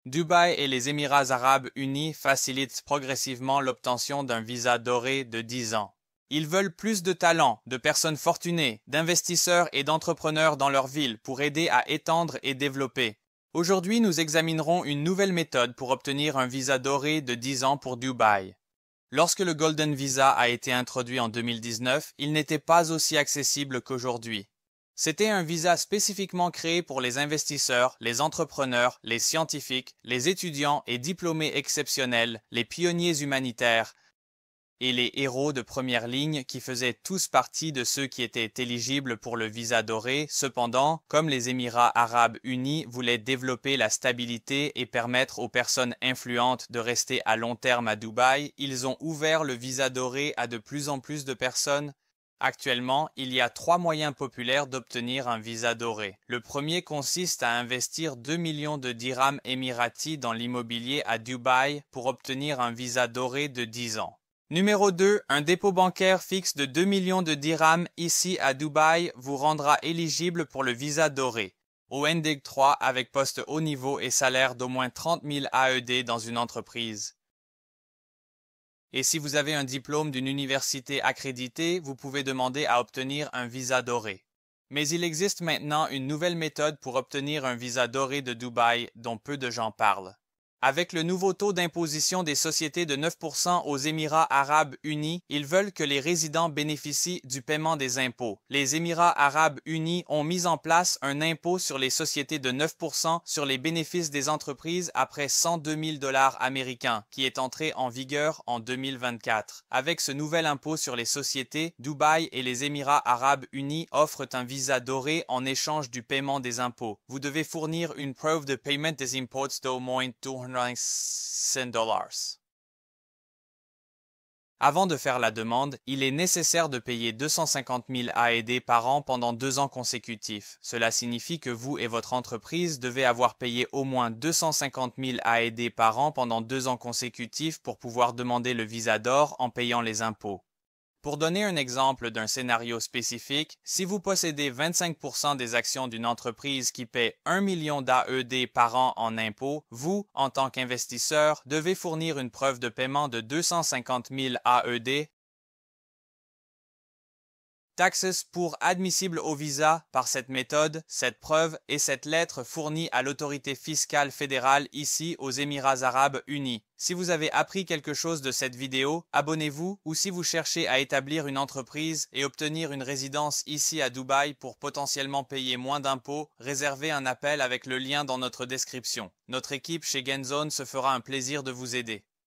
Dubaï et les Émirats arabes unis facilitent progressivement l'obtention d'un visa doré de 10 ans. Ils veulent plus de talents, de personnes fortunées, d'investisseurs et d'entrepreneurs dans leur ville pour aider à étendre et développer. Aujourd'hui, nous examinerons une nouvelle méthode pour obtenir un visa doré de 10 ans pour Dubaï. Lorsque le Golden Visa a été introduit en 2019, il n'était pas aussi accessible qu'aujourd'hui. C'était un visa spécifiquement créé pour les investisseurs, les entrepreneurs, les scientifiques, les étudiants et diplômés exceptionnels, les pionniers humanitaires et les héros de première ligne qui faisaient tous partie de ceux qui étaient éligibles pour le visa doré. Cependant, comme les Émirats arabes unis voulaient développer la stabilité et permettre aux personnes influentes de rester à long terme à Dubaï, ils ont ouvert le visa doré à de plus en plus de personnes. Actuellement, il y a 3 moyens populaires d'obtenir un visa doré. Le premier consiste à investir 2 millions de dirhams émiratis dans l'immobilier à Dubaï pour obtenir un visa doré de 10 ans. Numéro 2, un dépôt bancaire fixe de 2 millions de dirhams ici à Dubaï vous rendra éligible pour le visa doré. ONDIG 3 avec poste haut niveau et salaire d'au moins 30 000 AED dans une entreprise. Et si vous avez un diplôme d'une université accréditée, vous pouvez demander à obtenir un visa doré. Mais il existe maintenant une nouvelle méthode pour obtenir un visa doré de Dubaï dont peu de gens parlent. Avec le nouveau taux d'imposition des sociétés de 9% aux Émirats arabes unis, ils veulent que les résidents bénéficient du paiement des impôts. Les Émirats arabes unis ont mis en place un impôt sur les sociétés de 9% sur les bénéfices des entreprises après 102 000 $ américains, qui est entré en vigueur en 2024. Avec ce nouvel impôt sur les sociétés, Dubaï et les Émirats arabes unis offrent un visa doré en échange du paiement des impôts. Vous devez fournir une preuve de paiement des impôts d'au moins $200. Avant de faire la demande, il est nécessaire de payer 250 000 AED par an pendant 2 ans consécutifs. Cela signifie que vous et votre entreprise devez avoir payé au moins 250 000 AED par an pendant 2 ans consécutifs pour pouvoir demander le visa d'or en payant les impôts. Pour donner un exemple d'un scénario spécifique, si vous possédez 25% des actions d'une entreprise qui paie 1 million d'AED par an en impôts, vous, en tant qu'investisseur, devez fournir une preuve de paiement de 250 000 AED. Taxes pour admissible au visa par cette méthode, cette preuve et cette lettre fournie à l'autorité fiscale fédérale ici aux Émirats arabes unis. Si vous avez appris quelque chose de cette vidéo, abonnez-vous ou si vous cherchez à établir une entreprise et obtenir une résidence ici à Dubaï pour potentiellement payer moins d'impôts, réservez un appel avec le lien dans notre description. Notre équipe chez Genzone se fera un plaisir de vous aider.